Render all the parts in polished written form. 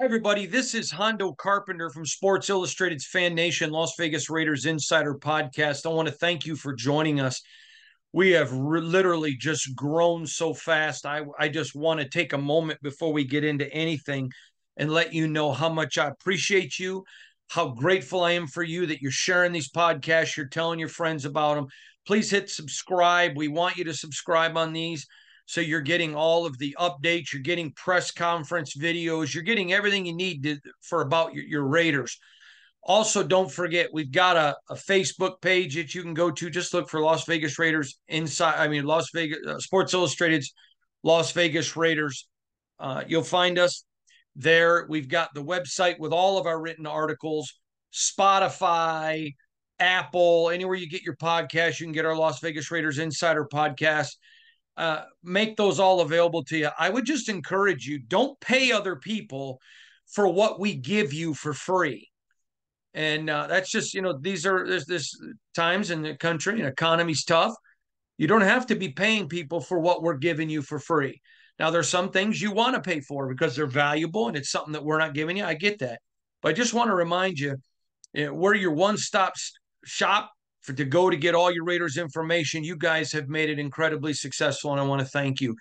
Hi, everybody. This is Hondo Carpenter from Sports Illustrated's Fan Nation Las Vegas Raiders Insider Podcast. I want to thank you for joining us. We have literally just grown so fast. I just want to take a moment before we get into anything and let you know how much I appreciate you, how grateful I am for you that you're sharing these podcasts, you're telling your friends about them. Please hit subscribe. We want you to subscribe on these. So you're getting all of the updates, you're getting press conference videos, you're getting everything you need for about your Raiders. Also, don't forget, we've got a Facebook page that you can go to. Just look for Las Vegas Raiders Las Vegas Sports Illustrated's Las Vegas Raiders. You'll find us there. We've got the website with all of our written articles, Spotify, Apple, anywhere you get your podcast, you can get our Las Vegas Raiders Insider podcast. Make those all available to you. I would just encourage you, don't pay other people for what we give you for free. And that's just, there's this times in the country and economy's tough. You don't have to be paying people for what we're giving you for free. Now, there's some things you want to pay for because they're valuable and it's something that we're not giving you. I get that. But I just want to remind you, we're your one-stop shop to go to get all your Raiders information. You guys have made it incredibly successful, and I want to thank you.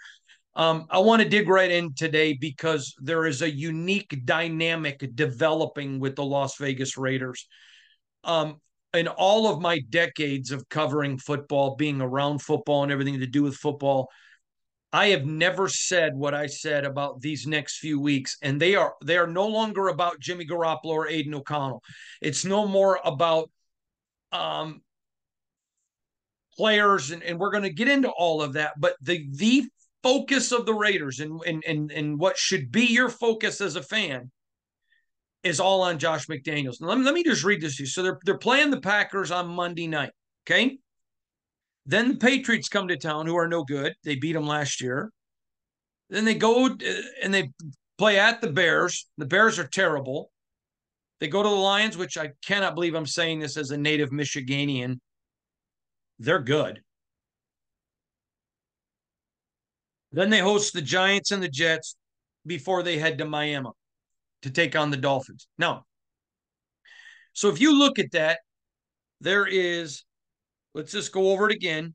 I want to dig right in today because there is a unique dynamic developing with the Las Vegas Raiders. In all of my decades of covering football, being around football and everything to do with football, I have never said what I said about these next few weeks, and they are no longer about Jimmy Garoppolo or Aiden O'Connell. It's no more about players, and we're going to get into all of that. But the focus of the Raiders and what should be your focus as a fan is all on Josh McDaniels. Now, let me just read this to you. So they're playing the Packers on Monday night. Okay. Then the Patriots come to town, who are no good. They beat them last year. Then they go and they play at the Bears. The Bears are terrible. They go to the Lions, which I cannot believe I'm saying this as a native Michiganian. They're good. Then they host the Giants and the Jets before they head to Miami to take on the Dolphins. Now, so if you look at that, let's just go over it again.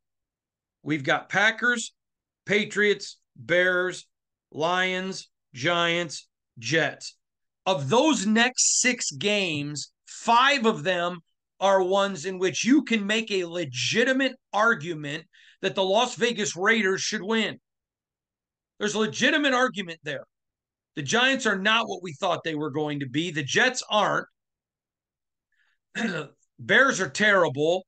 We've got Packers, Patriots, Bears, Lions, Giants, Jets. Of those next 6 games, 5 of them are ones in which you can make a legitimate argument that the Las Vegas Raiders should win. There's a legitimate argument there. The Giants are not what we thought they were going to be. The Jets aren't. Bears are terrible.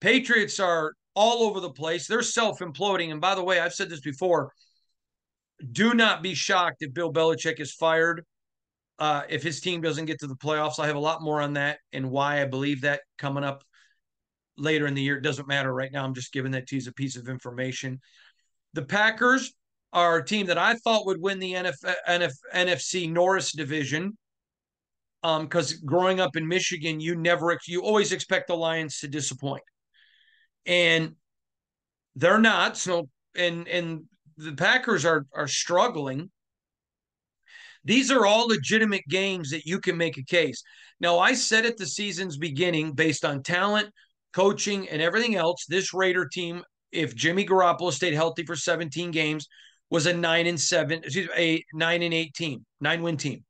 Patriots are all over the place. They're self-imploding. And by the way, I've said this before. Do not be shocked if Bill Belichick is fired if his team doesn't get to the playoffs. I have a lot more on that and why I believe that coming up later in the year. It doesn't matter right now. I'm just giving that to you as a piece of information. The Packers are a team that I thought would win the NFC Norris division. Because growing up in Michigan, you always expect the Lions to disappoint, and they're not. So, and the Packers are struggling. These are all legitimate games that you can make a case. Now, I said at the season's beginning, based on talent, coaching, and everything else, this Raider team, if Jimmy Garoppolo stayed healthy for 17 games, was a 9-8 team, 9-win team.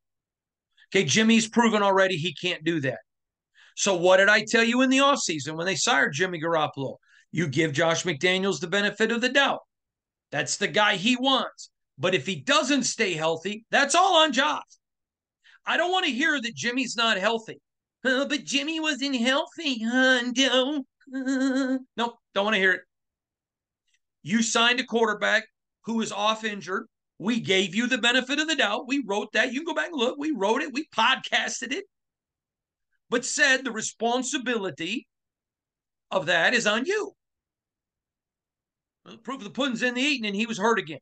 Okay, Jimmy's proven already he can't do that. So what did I tell you in the offseason when they sired Jimmy Garoppolo? You give Josh McDaniels the benefit of the doubt. That's the guy he wants. But if he doesn't stay healthy, that's all on Josh. I don't want to hear that Jimmy's not healthy. But Jimmy wasn't healthy, Hondo. Nope, don't want to hear it. You signed a quarterback who is off injured. We gave you the benefit of the doubt. We wrote that. You can go back and look. We wrote it. We podcasted it. But said the responsibility of that is on you. Well, the proof of the pudding's in the eating, and he was hurt again.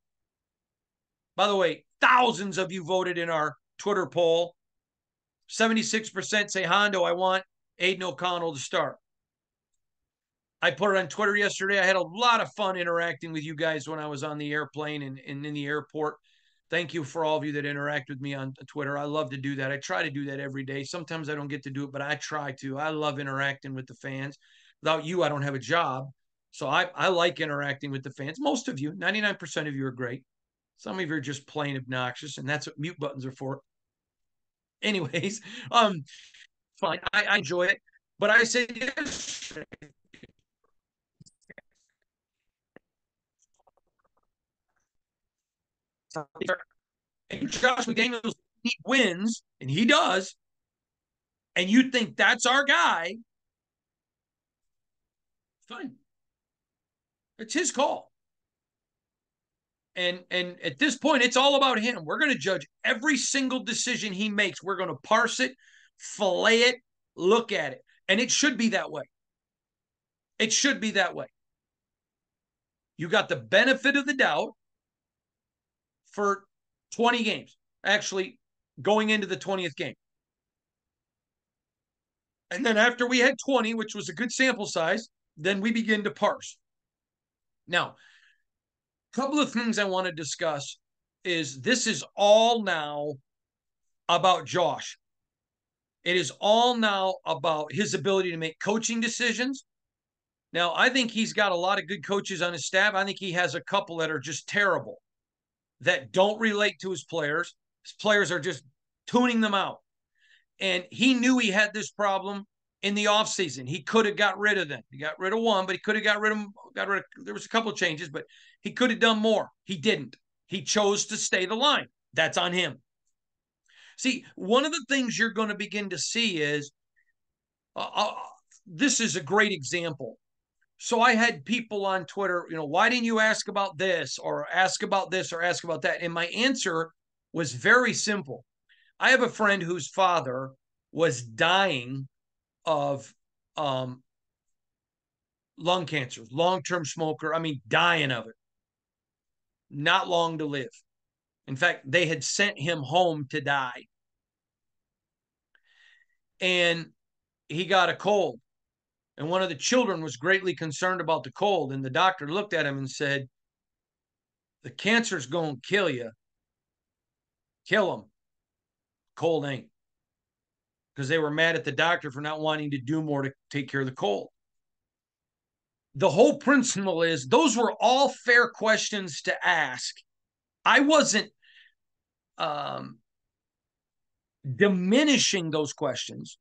By the way, thousands of you voted in our Twitter poll. 76% say, Hondo, I want Aiden O'Connell to start. I put it on Twitter yesterday. I had a lot of fun interacting with you guys when I was on the airplane and in the airport. Thank you for all of you that interact with me on Twitter. I love to do that. I try to do that every day. Sometimes I don't get to do it, but I try to. I love interacting with the fans. Without you, I don't have a job. So I like interacting with the fans. Most of you, 99% of you are great. Some of you are just plain obnoxious, and that's what mute buttons are for. Anyways, fine. I enjoy it. But I say yes. And Josh McDaniels he wins, and he does, and you think that's our guy, fine. It's his call. And at this point, it's all about him. We're going to judge every single decision he makes. We're going to parse it, fillet it, look at it. And it should be that way. It should be that way. You got the benefit of the doubt for 20 games, actually going into the 20th game. And then after we had 20, which was a good sample size, then we begin to parse. Now, a couple of things I want to discuss is this is all now about Josh. It is all now about his ability to make coaching decisions. Now, I think he's got a lot of good coaches on his staff. I think he has a couple that are just terrible, that don't relate to his players. His players are just tuning them out. And he knew he had this problem in the offseason. He could have got rid of them. He got rid of one, but he could have got rid of them. There was a couple of changes, but he could have done more. He didn't. He chose to stay the line. That's on him. See, one of the things you're going to begin to see is this is a great example. So I had people on Twitter, why didn't you ask about this or ask about this or ask about that? And my answer was very simple. I have a friend whose father was dying of lung cancer, long-term smoker. I mean, dying of it. Not long to live. In fact, they had sent him home to die. And he got a cold. And one of the children was greatly concerned about the cold. And the doctor looked at him and said, the cancer's going to kill you. Kill him. Cold ain't. Because they were mad at the doctor for not wanting to do more to take care of the cold. The whole principle is those were all fair questions to ask. I wasn't diminishing those questions.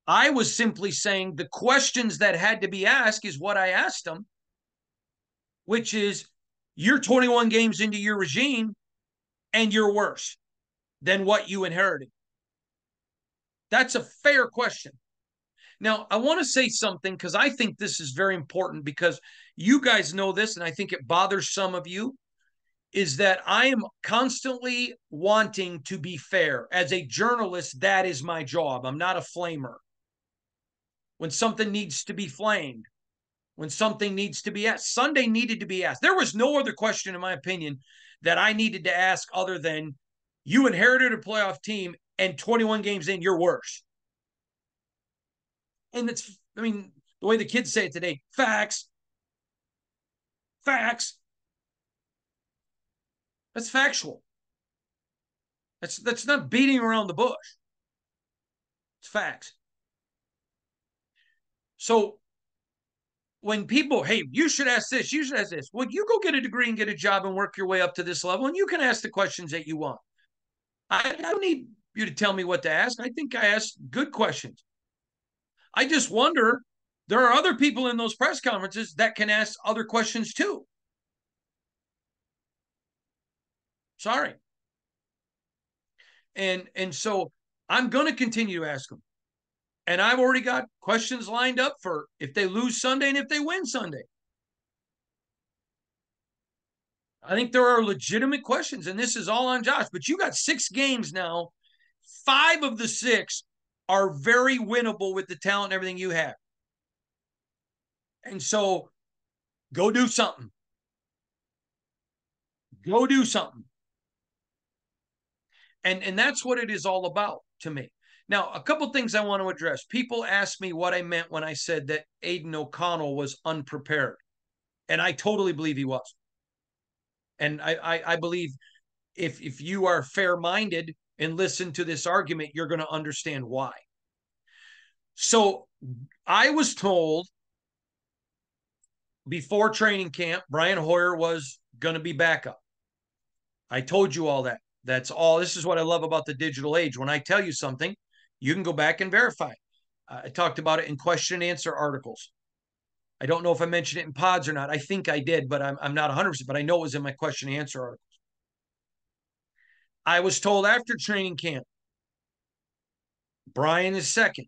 I was simply saying the questions that had to be asked is what I asked them, which is you're 21 games into your regime and you're worse than what you inherited. That's a fair question. Now, I want to say something because I think this is very important because you guys know this, and I think it bothers some of you, is that I am constantly wanting to be fair. As a journalist, that is my job. I'm not a flamer. When something needs to be flamed, when something needs to be asked, Sunday needed to be asked. There was no other question, in my opinion, that I needed to ask other than you inherited a playoff team and 21 games in, you're worse. And it's, the way the kids say it today, facts. Facts. That's factual. That's not beating around the bush. It's facts. So when people, hey, you should ask this, you should ask this. Well, you go get a degree and get a job and work your way up to this level, and you can ask the questions that you want. I don't need you to tell me what to ask. I think I asked good questions. I just wonder, there are other people in those press conferences that can ask other questions too. Sorry. And so I'm going to continue to ask them. And I've already got questions lined up for if they lose Sunday and if they win Sunday. I think there are legitimate questions, and this is all on Josh. But you got 6 games now. 5 of the 6 are very winnable with the talent and everything you have. And so go do something. Go do something. And that's what it is all about to me. Now, a couple things I want to address. People ask me what I meant when I said that Aidan O'Connell was unprepared. And I totally believe he was. And I believe if you are fair-minded and listen to this argument, you're going to understand why. So I was told before training camp, Brian Hoyer was going to be backup. I told you all that. That's all. This is what I love about the digital age. When I tell you something, you can go back and verify. I talked about it in question and answer articles. I don't know if I mentioned it in pods or not. I think I did, but I'm not 100%, but I know it was in my question and answer articles. I was told after training camp, Brian is second.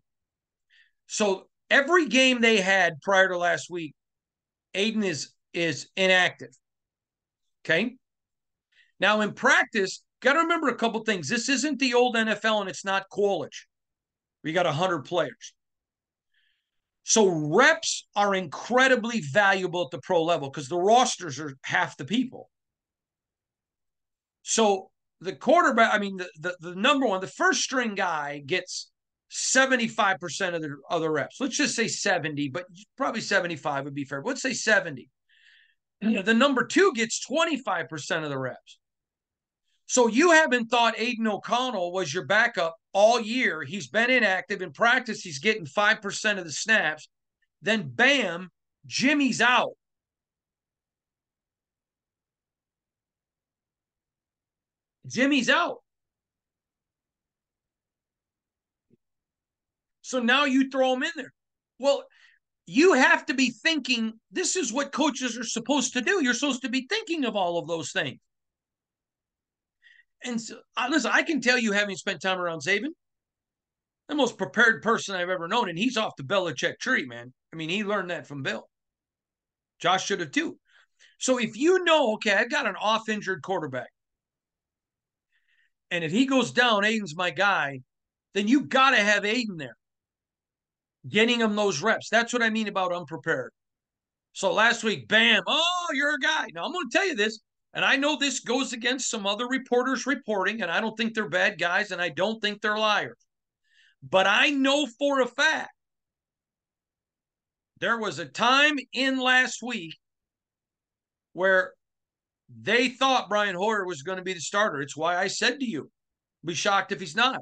So every game they had prior to last week, Aiden is inactive. Okay. Now in practice, got to remember a couple things. This isn't the old NFL and it's not college. We got 100 players. So reps are incredibly valuable at the pro level because the rosters are half the people. So the quarterback, I mean, the number one, the first string guy gets 75% of the reps. Let's just say 70, but probably 75 would be fair. Let's say 70. The number two gets 25% of the reps. So you haven't thought Aiden O'Connell was your backup all year. He's been inactive in practice. He's getting 5% of the snaps. Then bam, Jimmy's out. Jimmy's out. So now you throw him in there. Well, you have to be thinking, this is what coaches are supposed to do. You're supposed to be thinking of all of those things. And so, listen, I can tell you, having spent time around Saban, the most prepared person I've ever known, and he's off the Belichick tree, man. I mean, he learned that from Bill. Josh should have too. So if you know, okay, I've got an off-injured quarterback, and if he goes down, Aiden's my guy, then you got to have Aiden there, getting him those reps. That's what I mean about unprepared. So last week, bam, oh, you're a guy. Now I'm going to tell you this, and I know this goes against some other reporters reporting, and I don't think they're bad guys, and I don't think they're liars. But I know for a fact there was a time in last week where they thought Brian Hoyer was going to be the starter. It's why I said to you, be shocked if he's not.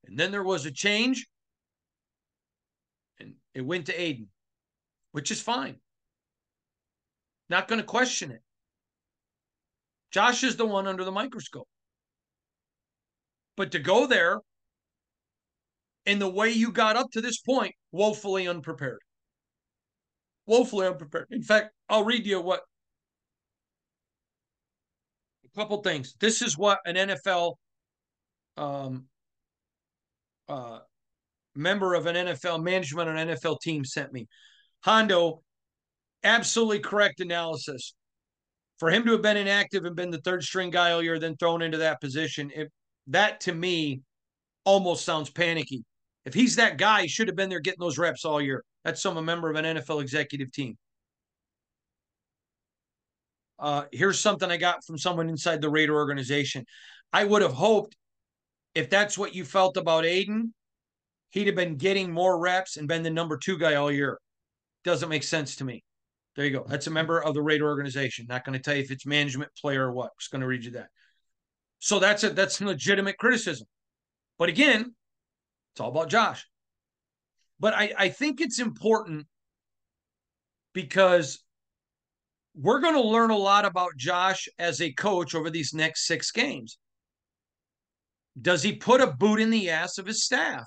And then there was a change, and it went to Aiden, which is fine. Not going to question it. Josh is the one under the microscope. But to go there in the way you got up to this point, woefully unprepared. Woefully unprepared. In fact, I'll read you what a couple things. This is what an NFL member of an NFL management, an NFL team sent me. Hondo, absolutely correct analysis. For him to have been inactive and been the third string guy all year, then thrown into that position, that to me almost sounds panicky. If he's that guy, he should have been there getting those reps all year. That's a member of an NFL executive team. Here's something I got from someone inside the Raider organization. I would have hoped if that's what you felt about Aiden, he'd have been getting more reps and been the number two guy all year. Doesn't make sense to me. There you go. That's a member of the Raider organization. Not going to tell you if it's management, player, or what. Just going to read you that. So that's legitimate criticism. But again, it's all about Josh. But I think it's important because we're going to learn a lot about Josh as a coach over these next 6 games. Does he put a boot in the ass of his staff?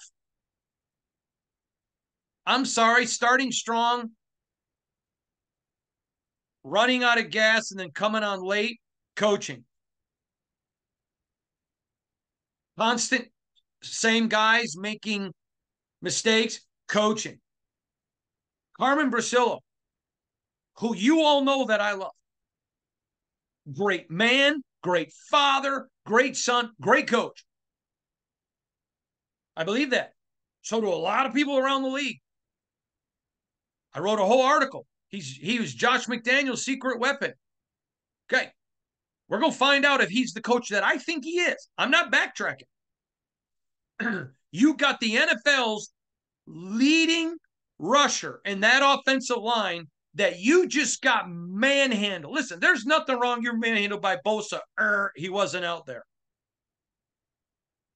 I'm sorry, starting strong, running out of gas, and then coming on late, coaching. Constant, same guys making mistakes, coaching. Carmen Brasillo, who you all know that I love. Great man, great father, great son, great coach. I believe that. So do a lot of people around the league. I wrote a whole article. He was Josh McDaniel's secret weapon. Okay. We're going to find out if he's the coach that I think he is. I'm not backtracking. You got the NFL's leading rusher in that offensive line that you just got manhandled. Listen, there's nothing wrong. You're manhandled by Bosa. He wasn't out there.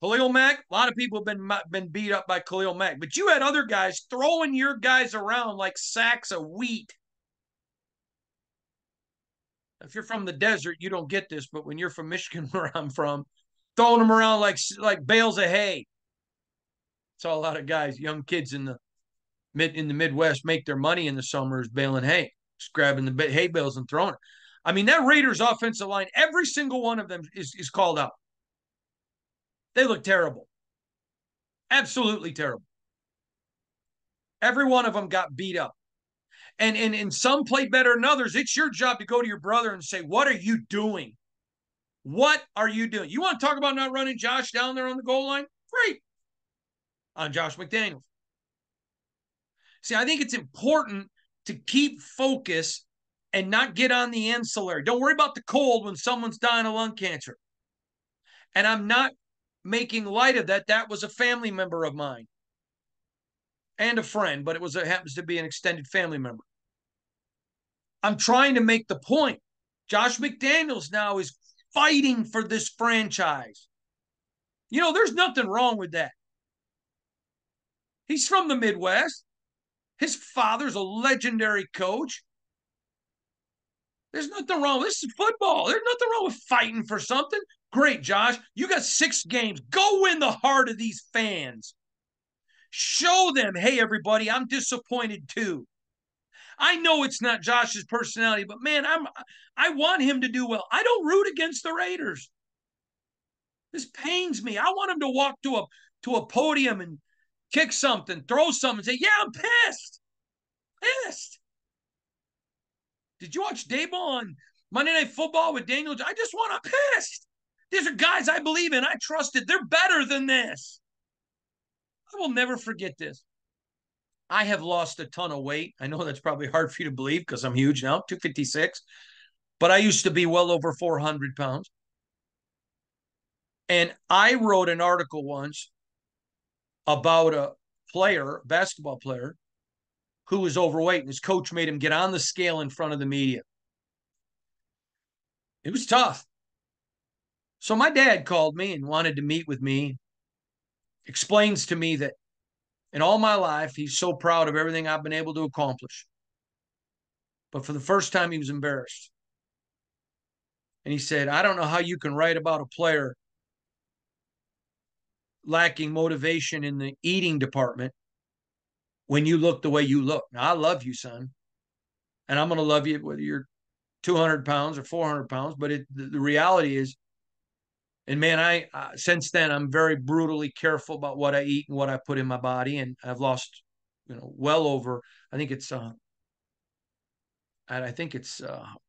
Khalil Mack, a lot of people have been beat up by Khalil Mack, but you had other guys throwing your guys around like sacks of wheat. If you're from the desert, you don't get this, but when you're from Michigan, where I'm from, throwing them around like bales of hay. Saw a lot of guys, young kids in the Midwest, make their money in the summers baling hay, just grabbing the hay bales and throwing it. I mean, that Raiders offensive line, every single one of them is called out. They look terrible. Absolutely terrible. Every one of them got beat up. And some played better than others. It's your job to go to your brother and say, what are you doing? What are you doing? You want to talk about not running Josh down there on the goal line? Great. On Josh McDaniels. See, I think it's important to keep focus and not get on the ancillary. Don't worry about the cold when someone's dying of lung cancer. And I'm not making light of that. That was a family member of mine and a friend, but it happens to be an extended family member. I'm trying to make the point. Josh McDaniels now is fighting for this franchise. You know, there's nothing wrong with that. He's from the Midwest. His father's a legendary coach. There's nothing wrong. This is football. There's nothing wrong with fighting for something. Great, Josh. You got 6 games. Go win the heart of these fans. Show them, hey, everybody, I'm disappointed too. I know it's not Josh's personality, but man, I want him to do well. I don't root against the Raiders. This pains me. I want him to walk to a podium and kick something, throw something, and say, yeah, I'm pissed. Pissed. Did you watch Daboll on Monday Night Football with Daniel? I just want to pissed. These are guys I believe in. I trusted. They're better than this. I will never forget this. I have lost a ton of weight. I know that's probably hard for you to believe because I'm huge now, 256. But I used to be well over 400 pounds. And I wrote an article once about a basketball player, who was overweight, and his coach made him get on the scale in front of the media. It was tough. So my dad called me and wanted to meet with me, explains to me that in all my life, he's so proud of everything I've been able to accomplish. But for the first time, he was embarrassed. And he said, I don't know how you can write about a player lacking motivation in the eating department when you look the way you look. Now, I love you, son. And I'm going to love you whether you're 200 pounds or 400 pounds. But the reality is, and man, since then, I'm very brutally careful about what I eat and what I put in my body. And I've lost, well over, I think it's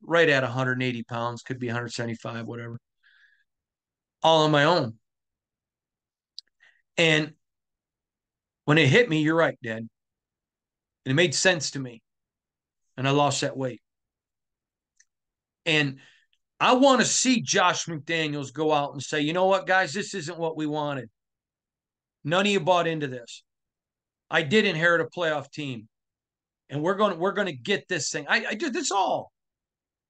right at 180 pounds, could be 175, whatever, all on my own. And when it hit me, you're right, Dad. And it made sense to me. And I lost that weight. And I want to see Josh McDaniels go out and say, you know what, guys, this isn't what we wanted. None of you bought into this. I did inherit a playoff team. And we're going to get this thing. I did this all.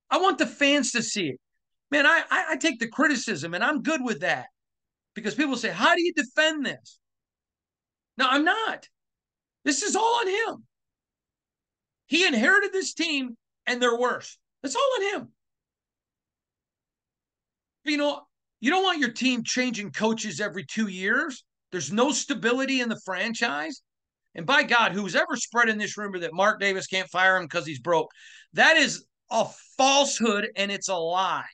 I want the fans to see it. Man, I take the criticism, and I'm good with that. Because people say, how do you defend this? No, I'm not. This is all on him. He inherited this team, and they're worse. That's all on him. You don't want your team changing coaches every 2 years. There's no stability in the franchise. And by God, who's ever spreading this rumor that Mark Davis can't fire him because he's broke, that is a falsehood, and it's a lie.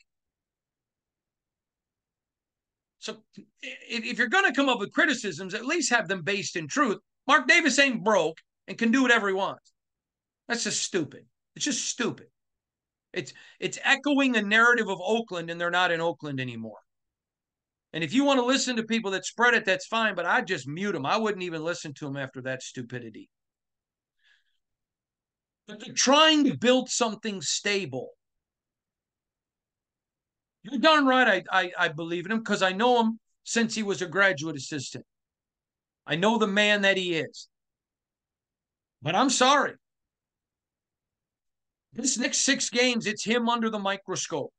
So if you're going to come up with criticisms, at least have them based in truth. Mark Davis ain't broke and can do whatever he wants. That's just stupid. It's just stupid. It's echoing the narrative of Oakland, and they're not in Oakland anymore. And if you want to listen to people that spread it, that's fine, but I'd just mute them. I wouldn't even listen to them after that stupidity. But they're trying to build something stable. You're darn right I believe in him because I know him since he was a graduate assistant. I know the man that he is. But I'm sorry. This next 6 games, it's him under the microscope.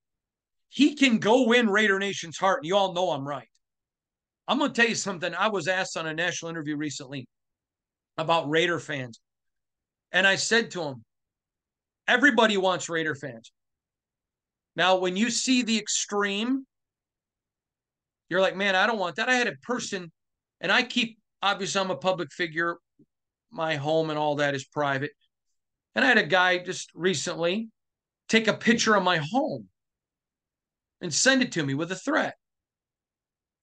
He can go win Raider Nation's heart, and you all know I'm right. I'm going to tell you something. I was asked on a national interview recently about Raider fans, and I said to him, everybody wants Raider fans. Now, when you see the extreme, you're like, man, I don't want that. I had a person, and obviously, I'm a public figure. My home and all that is private. And I had a guy just recently take a picture of my home and send it to me with a threat.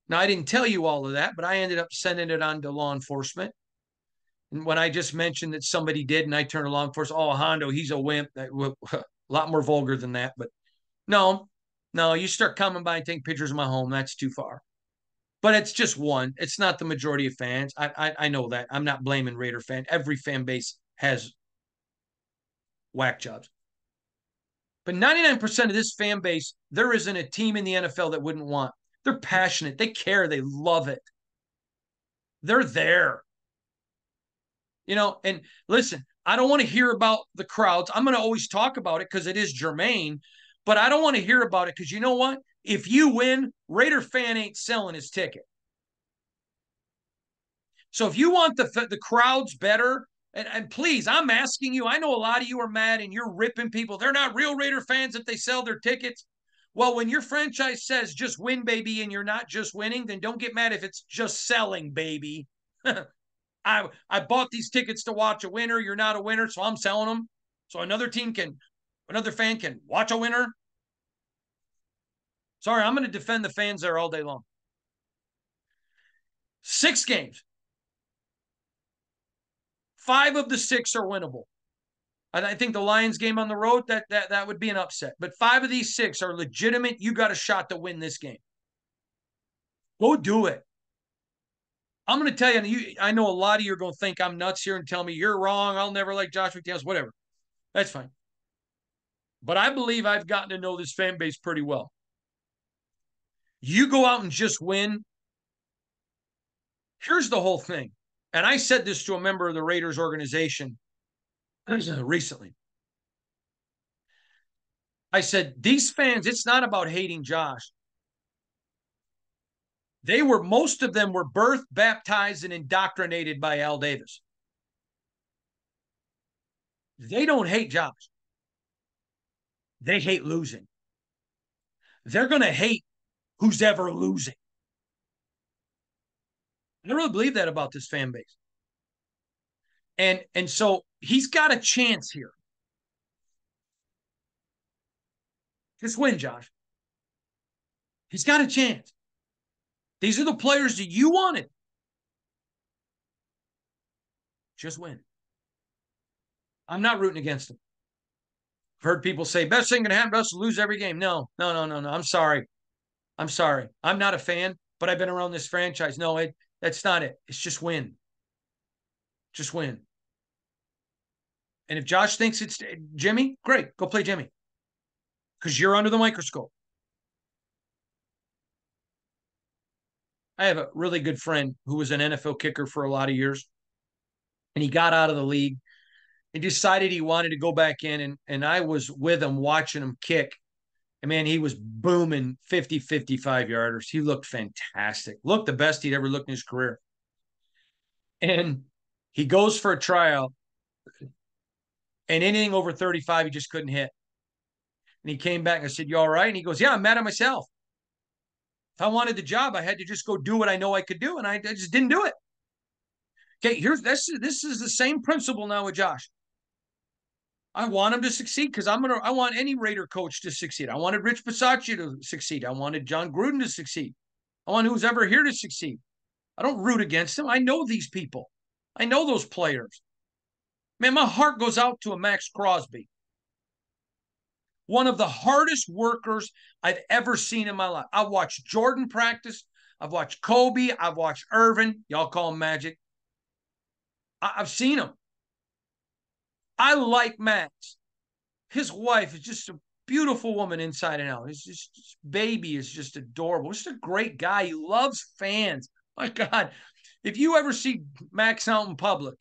Now, I didn't tell you all of that, but I ended up sending it on to law enforcement. And when I just mentioned that somebody did, and I turned to law enforcement, oh, Hondo, he's a wimp. A lot more vulgar than that. But no, you start coming by and taking pictures of my home, that's too far. But it's just one. It's not the majority of fans. I know that. I'm not blaming Raider fan. Every fan base has whack jobs. But 99% of this fan base, there isn't a team in the NFL that wouldn't want. They're passionate. They care. They love it. They're there. And listen, I don't want to hear about the crowds. I'm going to always talk about it because it is germane, but I don't want to hear about it because you know what? If you win, Raider fan ain't selling his ticket. So if you want the crowds better, and please, I'm asking you, I know a lot of you are mad and you're ripping people. They're not real Raider fans if they sell their tickets. Well, when your franchise says just win, baby, and you're not just winning, then don't get mad if it's just selling, baby. I bought these tickets to watch a winner. You're not a winner, so I'm selling them. So another fan can watch a winner. Sorry, I'm going to defend the fans there all day long. 6 games. 5 of the 6 are winnable. I think the Lions game on the road, that would be an upset. But 5 of these 6 are legitimate. You got a shot to win this game. Go do it. I'm going to tell you, I know a lot of you are going to think I'm nuts here and tell me you're wrong. I'll never like Josh McDaniels, whatever. That's fine. But I believe I've gotten to know this fan base pretty well. You go out and just win. Here's the whole thing. And I said this to a member of the Raiders organization recently. I said, these fans, it's not about hating Josh. Most of them were birthed, baptized, and indoctrinated by Al Davis. They don't hate Josh. They hate losing. They're going to hate who's ever losing. I really believe that about this fan base. And so he's got a chance here. Just win, Josh. He's got a chance. These are the players that you wanted. Just win. I'm not rooting against him. I've heard people say, best thing can happen to us is lose every game. No. I'm sorry. I'm not a fan, but I've been around this franchise. No, that's not it. It's just win. Just win. And if Josh thinks it's Jimmy, great. Go play Jimmy. Because you're under the microscope. I have a really good friend who was an NFL kicker for a lot of years. And he got out of the league and decided he wanted to go back in. And I was with him watching him kick. And man, he was booming 50, 55 yarders. He looked fantastic. Looked the best he'd ever looked in his career. And he goes for a tryout. And anything over 35, he just couldn't hit. And he came back and I said, you all right? And he goes, yeah, I'm mad at myself. If I wanted the job, I had to just go do what I know I could do. And I just didn't do it. Okay, this is the same principle now with Josh. I want him to succeed because I want any Raider coach to succeed. I wanted Rich Bisaccia to succeed. I wanted John Gruden to succeed. I want who's ever here to succeed. I don't root against them. I know these people. I know those players. Man, my heart goes out to a Max Crosby. One of the hardest workers I've ever seen in my life. I've watched Jordan practice. I've watched Kobe. I've watched Irvin. Y'all call him Magic. I've seen him. I like Max. His wife is just a beautiful woman inside and out. His baby is just adorable. Just a great guy. He loves fans. My God, if you ever see Max out in public,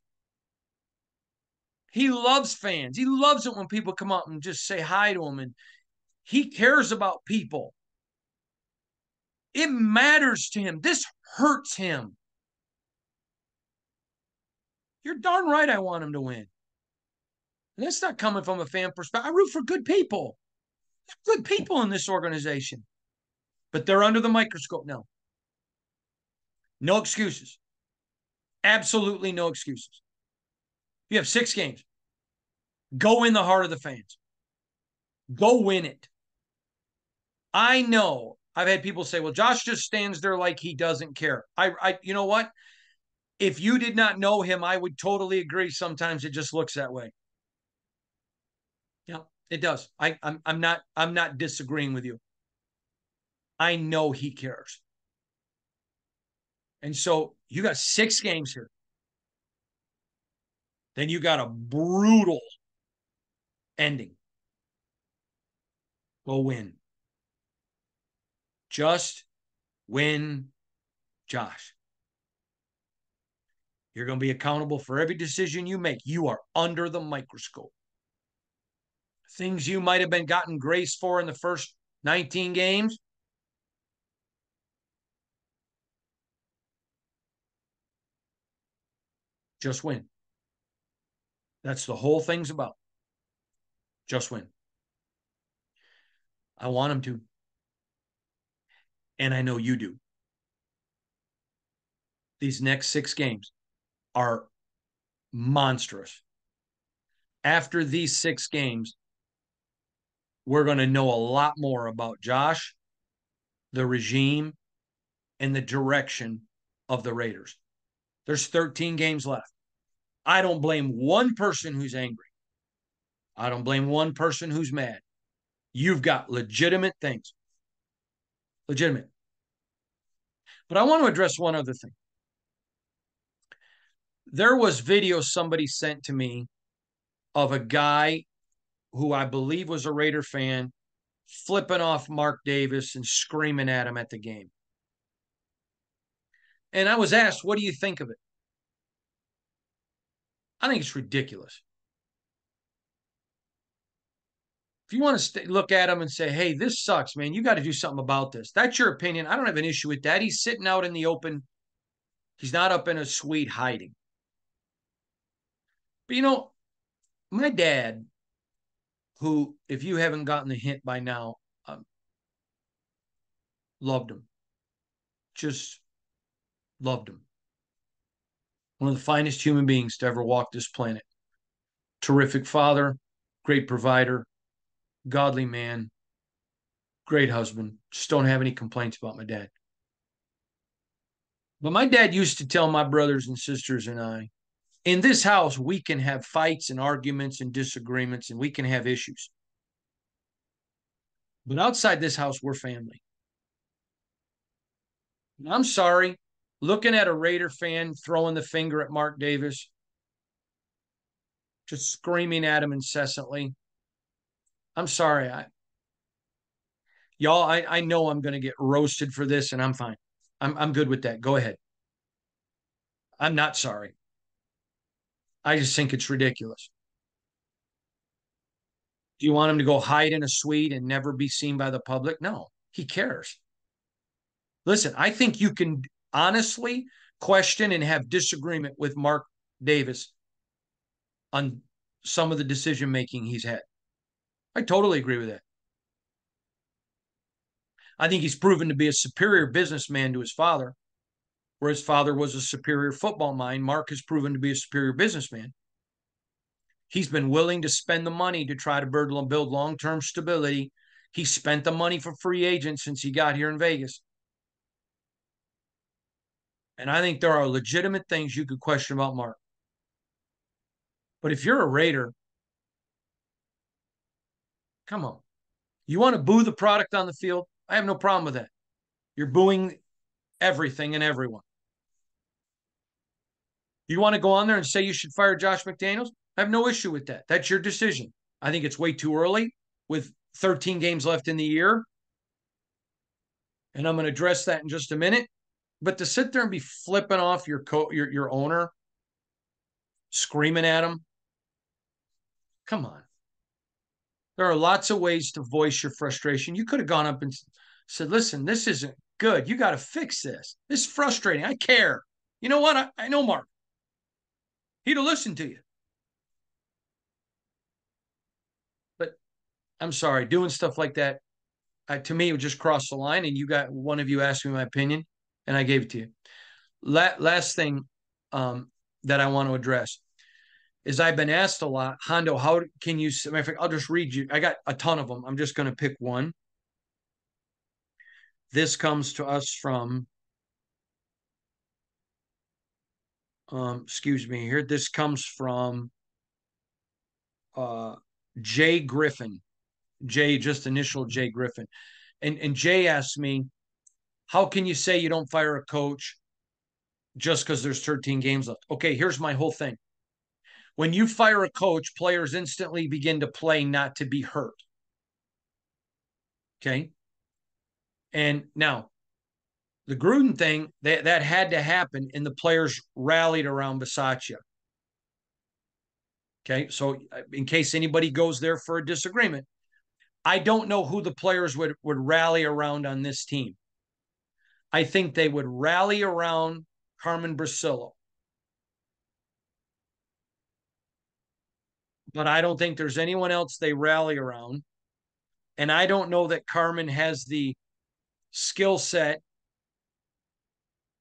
He loves fans. He loves it when people come up and just say hi to him. And he cares about people. It matters to him. This hurts him. You're darn right I want him to win. And that's not coming from a fan perspective. I root for good people. There's good people in this organization. But they're under the microscope now. No excuses. Absolutely no excuses. You have 6 games. Go in the heart of the fans. Go win it. I know I've had people say, well, Josh just stands there like he doesn't care. You know what? If you did not know him, I would totally agree. Sometimes it just looks that way. Yeah, it does. I'm not disagreeing with you. I know he cares. And so you got 6 games here. Then you got a brutal ending. Go win. Just win, Josh. You're going to be accountable for every decision you make. You are under the microscope. Things you might have been gotten grace for in the first 19 games. Just win. That's the whole thing's about. Just win. I want him to. And I know you do. These next 6 games are monstrous. After these 6 games, we're going to know a lot more about Josh, the regime, and the direction of the Raiders. There's 13 games left. I don't blame one person who's angry. I don't blame one person who's mad. You've got legitimate things. Legitimate. But I want to address one other thing. There was video somebody sent to me of a guy who I believe was a Raider fan flipping off Mark Davis and screaming at him at the game. And I was asked, what do you think of it? I think it's ridiculous. If you want to look at him and say, hey, this sucks, man, you got to do something about this. That's your opinion. I don't have an issue with that. He's sitting out in the open. He's not up in a suite hiding. But, you know, my dad, who, if you haven't gotten the hint by now, loved him. Just loved him. One of the finest human beings to ever walk this planet. Terrific father, great provider, godly man, great husband. Just don't have any complaints about my dad. But my dad used to tell my brothers and sisters and I, in this house, we can have fights and arguments and disagreements, and we can have issues. But outside this house, we're family. And I'm sorry, looking at a Raider fan throwing the finger at Mark Davis, just screaming at him incessantly. I'm sorry. I know I'm going to get roasted for this, and I'm fine. I'm good with that. Go ahead. I'm not sorry. I just think it's ridiculous. Do you want him to go hide in a suite and never be seen by the public? No, he cares. Listen, I think you can honestly question and have disagreement with Mark Davis on some of the decision making he's had. I totally agree with that. I think he's proven to be a superior businessman to his father, where his father was a superior football mind. Mark has proven to be a superior businessman. He's been willing to spend the money to try to build long-term stability. He spent the money for free agents since he got here in Vegas. And I think there are legitimate things you could question about Mark. But if you're a Raider, come on. You want to boo the product on the field? I have no problem with that. You're booing everything and everyone. You want to go on there and say you should fire Josh McDaniels? I have no issue with that. That's your decision. I think it's way too early with 13 games left in the year. And I'm going to address that in just a minute. But to sit there and be flipping off your owner, screaming at him, Come on. There are lots of ways to voice your frustration. You could have gone up and said, listen, this isn't good. You got to fix this. This is frustrating. I care. You know what? I know Mark. He'd have listened to you. But I'm sorry, doing stuff like that, to me, it would just cross the line. And one of you asked me my opinion, and I gave it to you. Last thing that I want to address is I've been asked a lot, Hondo, how can you, matter of fact, I'll just read you. I got a ton of them. I'm just going to pick one. This comes to us from, excuse me here. This comes from Jay Griffin. Jay, just initial Jay Griffin. And Jay asked me, how can you say you don't fire a coach just because there's 13 games left? Okay, here's my whole thing. When you fire a coach, players instantly begin to play not to be hurt. Okay. And now the Gruden thing, that had to happen, and the players rallied around Bisaccia. Okay. So in case anybody goes there for a disagreement, I don't know who the players would rally around on this team. I think they would rally around Carmen Bricillo. But I don't think there's anyone else they rally around. And I don't know that Carmen has the skill set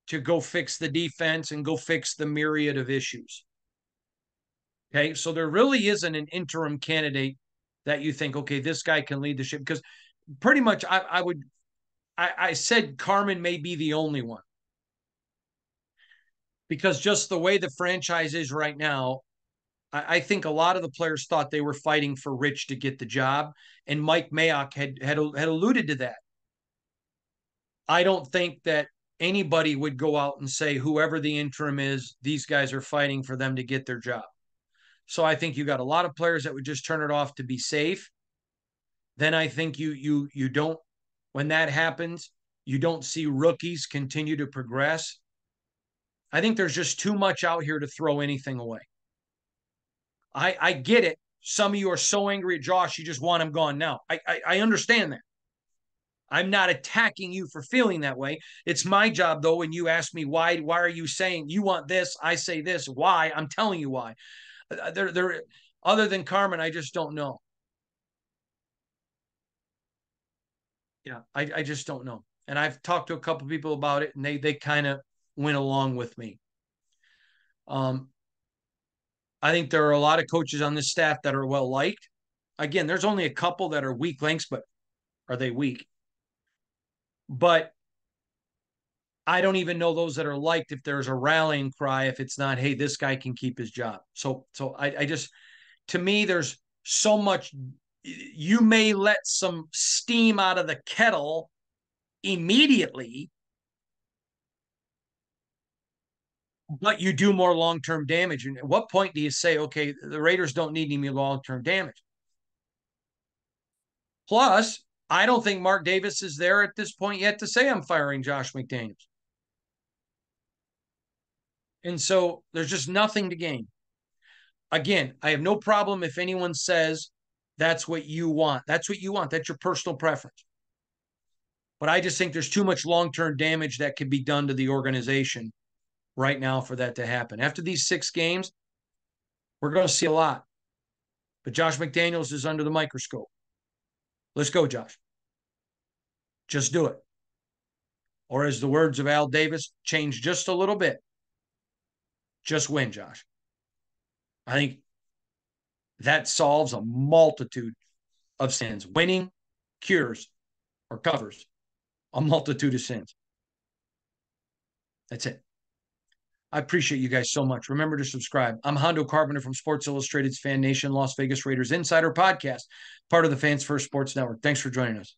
to go fix the defense and go fix the myriad of issues. Okay. So there really isn't an interim candidate that you think, okay, this guy can lead the ship. Because pretty much I said Carmen may be the only one. Because just the way the franchise is right now, I think a lot of the players thought they were fighting for Rich to get the job, and Mike Mayock had alluded to that. I don't think that anybody would go out and say whoever the interim is, these guys are fighting for them to get their job. So I think you got a lot of players that would just turn it off to be safe. Then I think you don't, when that happens, you don't see rookies continue to progress. I think there's just too much out here to throw anything away. I get it. Some of you are so angry at Josh, you just want him gone now. I understand that. I'm not attacking you for feeling that way. It's my job, though, when you ask me why are you saying you want this, I say this. Why? I'm telling you why. There, other than Carmen, I just don't know. Yeah, I just don't know. And I've talked to a couple of people about it, and they kind of went along with me. I think there are a lot of coaches on this staff that are well liked. Again, there's only a couple that are weak links, but are they weak? But I don't even know those that are liked if there's a rallying cry, if it's not, hey, this guy can keep his job. So I just, to me, there's so much. You may let some steam out of the kettle immediately, but you do more long-term damage. And at what point do you say, okay, the Raiders don't need any long-term damage? Plus, I don't think Mark Davis is there at this point yet to say I'm firing Josh McDaniels. And so there's just nothing to gain. Again, I have no problem if anyone says that's what you want. That's what you want. That's your personal preference. But I just think there's too much long-term damage that could be done to the organization right now for that to happen. After these 6 games, we're going to see a lot. But Josh McDaniels is under the microscope. Let's go, Josh. Just do it. Or as the words of Al Davis, change just a little bit. Just win, Josh. I think that solves a multitude of sins. Winning cures or covers a multitude of sins. That's it. I appreciate you guys so much. Remember to subscribe. I'm Hondo Carpenter from Sports Illustrated's Fan Nation Las Vegas Raiders Insider Podcast, part of the Fans First Sports Network. Thanks for joining us.